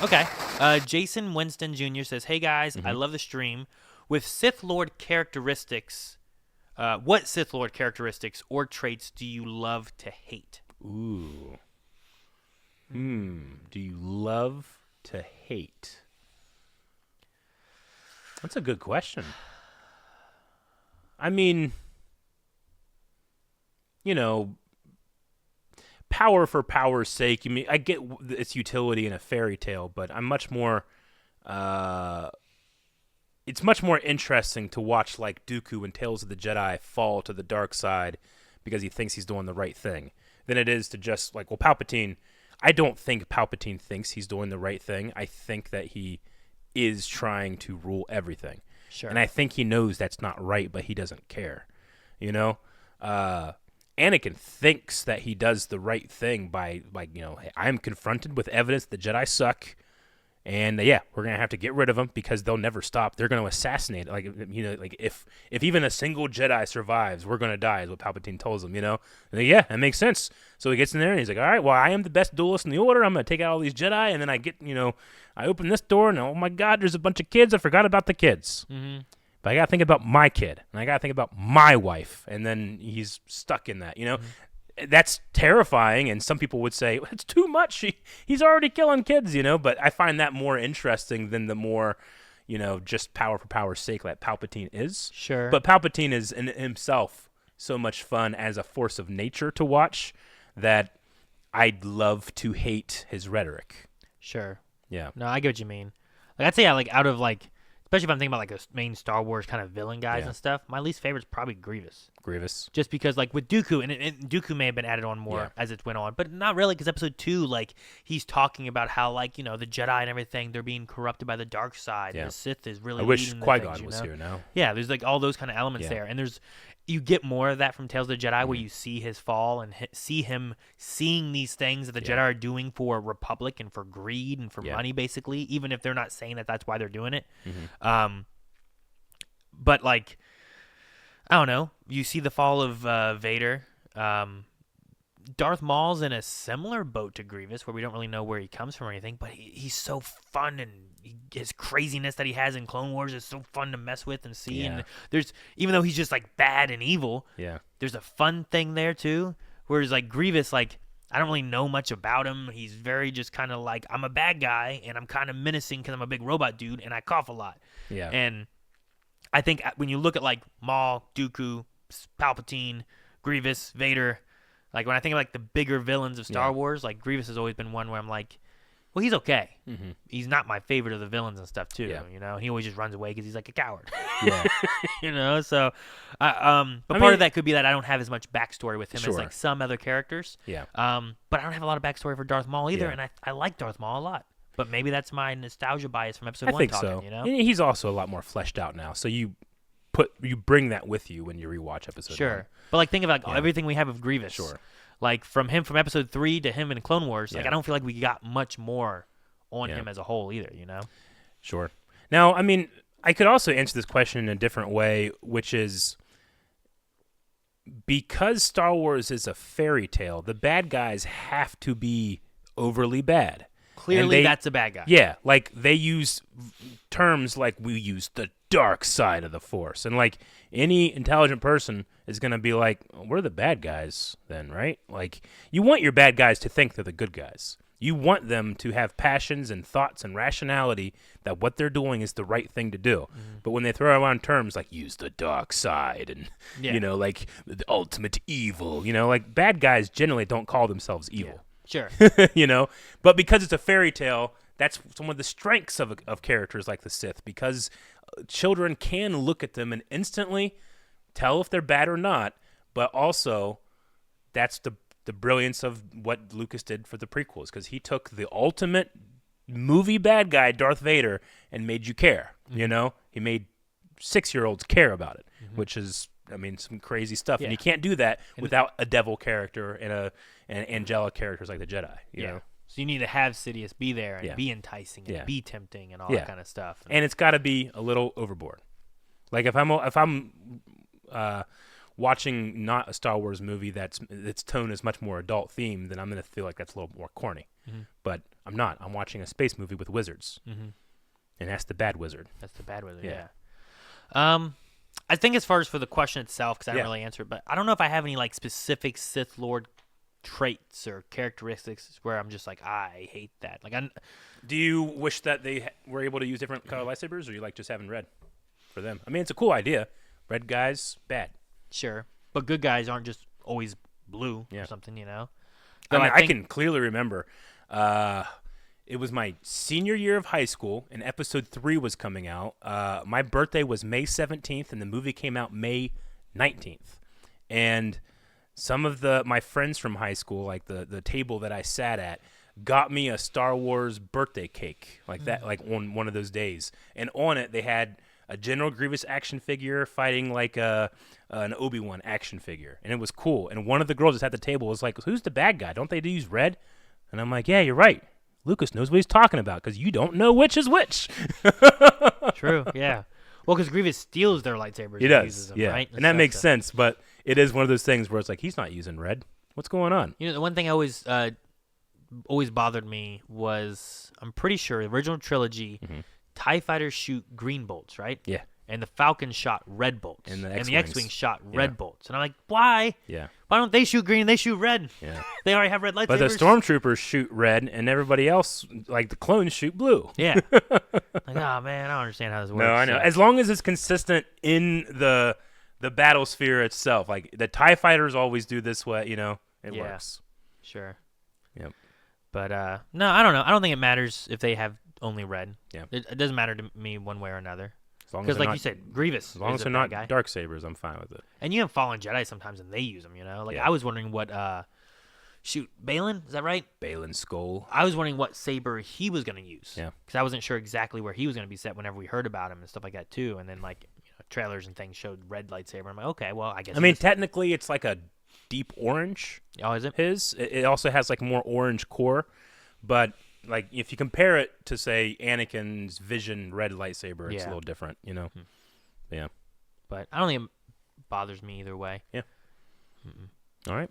Okay. Jason Winston Jr. says, "Hey guys, I love the stream. With Sith Lord characteristics, what Sith Lord characteristics or traits do you love to hate?" Ooh. Do you love to hate? That's a good question. I mean, power for power's sake. I mean, I get its utility in a fairy tale, but I'm much more. It's much more interesting to watch like Dooku in Tales of the Jedi fall to the dark side because he thinks he's doing the right thing than it is to just like, well, Palpatine. I don't think Palpatine thinks he's doing the right thing. I think that he is trying to rule everything. Sure. And I think he knows that's not right, but he doesn't care. Anakin thinks that he does the right thing by hey, I'm confronted with evidence the Jedi suck, and we're gonna have to get rid of them because they'll never stop. They're gonna assassinate. If even a single Jedi survives, we're gonna die. Is what Palpatine tells him. And that makes sense. So he gets in there and he's like, all right, well, I am the best duelist in the Order. I'm gonna take out all these Jedi, and then I get I open this door and oh my God, there's a bunch of kids. I forgot about the kids. Mm-hmm. But I got to think about my kid, and I got to think about my wife, and then he's stuck in that, That's terrifying, and some people would say, it's too much. He's already killing kids, But I find that more interesting than the more, just power for power's sake like Palpatine is. Sure. But Palpatine is in himself so much fun as a force of nature to watch that I'd love to hate his rhetoric. Sure. Yeah. No, I get what you mean. Like I'd say, out of especially if I'm thinking about the main Star Wars kind of villain guys and stuff, my least favorite is probably Grievous. Just because with Dooku, and Dooku may have been added on more as it went on, but not really because Episode 2, he's talking about how the Jedi and everything, they're being corrupted by the dark side. Yeah. And the Sith is really. I wish leading Qui-Gon was here now. Yeah, there's all those kind of elements there, and you get more of that from Tales of the Jedi, where you see his fall and see him seeing these things that the Jedi are doing for Republic and for greed and for money, basically, even if they're not saying that that's why they're doing it. Mm-hmm. But I don't know. You see the fall of Vader. Darth Maul's in a similar boat to Grievous, where we don't really know where he comes from or anything, but he's so fun, and his craziness that he has in Clone Wars is so fun to mess with and see. Yeah. And even though he's just bad and evil, there's a fun thing there too. Whereas Grievous, I don't really know much about him. He's very just kind of I'm a bad guy, and I'm kind of menacing because I'm a big robot dude, and I cough a lot. Yeah. And I think when you look at Maul, Dooku, Palpatine, Grievous, Vader, when I think of the bigger villains of Star Wars, Grievous has always been one where I'm well, he's okay. Mm-hmm. He's not my favorite of the villains and stuff too. Yeah. He always just runs away because he's a coward. Yeah. So, but part of that could be that I don't have as much backstory with him as some other characters. Yeah. But I don't have a lot of backstory for Darth Maul either, Yeah. and I like Darth Maul a lot. But maybe that's my nostalgia bias from Episode 1 I think talking, so. He's also a lot more fleshed out now, so you bring that with you when you rewatch Episode 1. Sure. But think of everything we have of Grievous. Sure. From Episode 3 to him in Clone Wars, Yeah. I don't feel like we got much more on him as a whole either, Sure. Now, I mean, I could also answer this question in a different way, which is because Star Wars is a fairy tale, the bad guys have to be overly bad. Clearly, that's a bad guy. Yeah, they use terms like we use the dark side of the Force. And, any intelligent person is going to be we're the bad guys then, right? You want your bad guys to think they're the good guys. You want them to have passions and thoughts and rationality that what they're doing is the right thing to do. Mm-hmm. But when they throw around terms like use the dark side and, the ultimate evil, bad guys generally don't call themselves evil. Yeah. Sure. But because it's a fairy tale, that's some of the strengths of characters like the Sith, because children can look at them and instantly tell if they're bad or not, but also that's the brilliance of what Lucas did for the prequels, because he took the ultimate movie bad guy, Darth Vader, and made you care. Mm-hmm. He made 6-year-olds care about it, which is, some crazy stuff. Yeah. And you can't do that without a devil character and an angelic characters like the Jedi. You know? So you need to have Sidious be there and be enticing and be tempting and all that kind of stuff. And it's got to be a little overboard. If I'm watching not a Star Wars movie its tone is much more adult themed, then I'm going to feel like that's a little more corny. Mm-hmm. But I'm not. I'm watching a space movie with wizards. Mm-hmm. And that's the bad wizard. That's the bad wizard, yeah. I think as far as for the question itself, because I didn't really answer it, but I don't know if I have any like specific Sith Lord traits or characteristics where I'm just like, I hate that. Like, do you wish that they were able to use different color lightsabers, or you like just having red for them? I mean, it's a cool idea. Red guys, bad. Sure, but good guys aren't just always blue or something, you know? I can clearly remember. It was my senior year of high school, and Episode 3 was coming out. My birthday was May 17th, and the movie came out May 19th. And some of my friends from high school, like the table that I sat at, got me a Star Wars birthday cake, like that, like on one of those days. And on it, they had a General Grievous action figure fighting like an Obi-Wan action figure. And it was cool. And one of the girls that's at the table was like, who's the bad guy? Don't they use red? And I'm like, yeah, you're right. Lucas knows what he's talking about because you don't know which is which. True, yeah. Well, because Grievous steals their lightsabers. He does, them, yeah. Right? And that makes sense, but it is one of those things where it's like, he's not using red. What's going on? You know, the one thing always bothered me was, I'm pretty sure, the original trilogy, TIE fighters shoot green bolts, right? Yeah. And the Falcon shot red bolts. And the X-Wing shot red bolts. And I'm like, why? Yeah. Why don't they shoot green? They shoot red. Yeah. They already have red lightsabers. But the Stormtroopers shoot red, and everybody else, like the clones, shoot blue. Yeah. Like, oh, man, I don't understand how this works. No, I know. So. As long as it's consistent in the battle sphere itself. Like, the TIE fighters always do this way, you know. It works. Sure. Yep. But, no, I don't know. I don't think it matters if they have only red. Yeah. It doesn't matter to me one way or another. Because, like you said, Grievous. As long as they're not dark sabers, I'm fine with it. And you have Fallen Jedi sometimes, and they use them. You know, like I was wondering what, Balin, is that right? Balin Skull. I was wondering what saber he was going to use. Yeah. Because I wasn't sure exactly where he was going to be set whenever we heard about him and stuff like that too. And then like trailers and things showed red lightsaber. I'm like, okay, well, I guess. I mean, technically, it's like a deep orange. Oh, is it? It also has like more orange core, but. Like, if you compare it to, say, Anakin's Vision red lightsaber, it's a little different, you know? Yeah. But I don't think it bothers me either way. Yeah. All right.